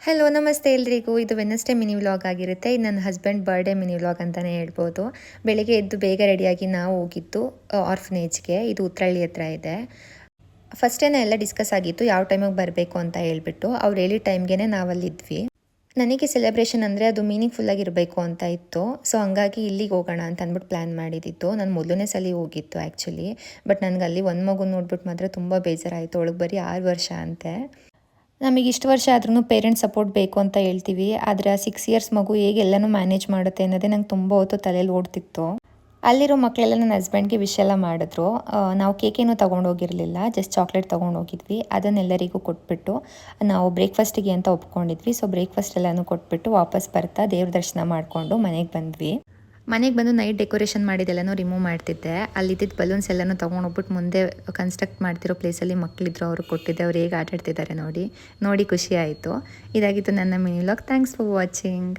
Hello ನಮಸ್ತೆ ಎಲ್ರಿಗೂ. ಇದು ವೆನ್ನೆಸ್ಡೇ ಮಿನಿ ವ್ಲಾಗ್ ಆಗಿರುತ್ತೆ. ಇದು ನನ್ನ ಹಸ್ಬೆಂಡ್ ಬರ್ಡೇ ಮಿನಿ ವ್ಲಾಗ್ ಅಂತಲೇ ಹೇಳ್ಬೋದು. ಬೆಳಿಗ್ಗೆ ಎದ್ದು ಬೇಗ ರೆಡಿಯಾಗಿ ನಾವು ಹೋಗಿದ್ದು ಆರ್ಫನೇಜ್ಗೆ. ಇದು ಉತ್ರಳ್ಳಿ ಹತ್ರ ಇದೆ. ಫಸ್ಟೇನೆ ಎಲ್ಲ ಡಿಸ್ಕಸ್ ಆಗಿತ್ತು ಯಾವ ಟೈಮಿಗೆ ಬರಬೇಕು ಅಂತ ಹೇಳ್ಬಿಟ್ಟು. ಅವ್ರು ಹೇಳಿದ ಟೈಮ್ಗೆ ನಾವಲ್ಲಿದ್ವಿ. ನನಗೆ ಸೆಲೆಬ್ರೇಷನ್ ಅಂದರೆ ಅದು ಮೀನಿಂಗ್ಫುಲ್ಲಾಗಿರಬೇಕು ಅಂತ ಇತ್ತು. ಸೊ ಹಂಗಾಗಿ ಇಲ್ಲಿಗೆ ಹೋಗೋಣ ಅಂತ ಅಂದ್ಬಿಟ್ಟು ಪ್ಲ್ಯಾನ್ ಮಾಡಿದ್ದಿತ್ತು. ನಾನು ಮೊದಲನೇ ಸಲ ಹೋಗಿತ್ತು ಆ್ಯಕ್ಚುಲಿ. ಬಟ್ ನನಗೆ ಅಲ್ಲಿ ಒಂದು ಮಗು ನೋಡ್ಬಿಟ್ಟು ಮಾತ್ರ ತುಂಬ ಬೇಜಾರಾಯಿತು. ಅವಳಿಗೆ ಬರೀ 6 ವರ್ಷ ಅಂತೆ. ನಮಗೆ ಇಷ್ಟು ವರ್ಷ ಆದ್ರೂ ಪೇರೆಂಟ್ಸ್ ಸಪೋರ್ಟ್ ಬೇಕು ಅಂತ ಹೇಳ್ತೀವಿ. ಆದರೆ ಆ 6 ಇಯರ್ಸ್ ಮಗು ಹೇಗೆ ಎಲ್ಲನೂ ಮ್ಯಾನೇಜ್ ಮಾಡುತ್ತೆ ಅನ್ನೋದೇ ನಂಗೆ ತುಂಬ ಹೊತ್ತು ತಲೆಯಲ್ಲಿ ಓಡ್ತಿತ್ತು. ಅಲ್ಲಿರೋ ಮಕ್ಕಳೆಲ್ಲ ನನ್ನ ಹಸ್ಬೆಂಡ್ಗೆ ವಿಶ್ ಎಲ್ಲ ಮಾಡಿದ್ರು. ನಾವು ಕೇಕೇನೂ ತೊಗೊಂಡೋಗಿರಲಿಲ್ಲ, ಜಸ್ಟ್ ಚಾಕ್ಲೇಟ್ ತೊಗೊಂಡೋಗಿದ್ವಿ. ಅದನ್ನೆಲ್ಲರಿಗೂ ಕೊಟ್ಬಿಟ್ಟು ನಾವು ಬ್ರೇಕ್ಫಾಸ್ಟಿಗೆ ಅಂತ ಒಪ್ಕೊಂಡಿದ್ವಿ. ಸೊ ಬ್ರೇಕ್ಫಾಸ್ಟ್ ಎಲ್ಲನೂ ಕೊಟ್ಬಿಟ್ಟು ವಾಪಸ್ ಬರ್ತಾ ದೇವ್ರ ದರ್ಶನ ಮಾಡಿಕೊಂಡು ಮನೆಗೆ ಬಂದ್ವಿ. ಮನೆಗೆ ಬಂದು ನೈಟ್ ಡೆಕೋರೇಷನ್ ಮಾಡಿದ್ದೆಲ್ಲನೂ ರಿಮೂವ್ ಮಾಡ್ತಿದ್ದೆ. ಅಲ್ಲಿದ್ದಿದ್ದು ಬಲೂನ್ಸ್ ಎಲ್ಲನೂ ತೊಗೊಂಡೋಗ್ಬಿಟ್ಟು ಮುಂದೆ ಕನ್ಸ್ಟ್ರಕ್ಟ್ ಮಾಡ್ತಿರೋ ಪ್ಲೇಸಲ್ಲಿ ಮಕ್ಕಳಿದ್ರು, ಅವರು ಕೊಟ್ಟಿದ್ದೆ. ಅವ್ರು ಹೇಗೆ ಆಟಾಡ್ತಿದ್ದಾರೆ ನೋಡಿ ಖುಷಿ ಆಯಿತು. ಇದಾಗಿತ್ತು ನನ್ನ mini vlog. Thanks for watching.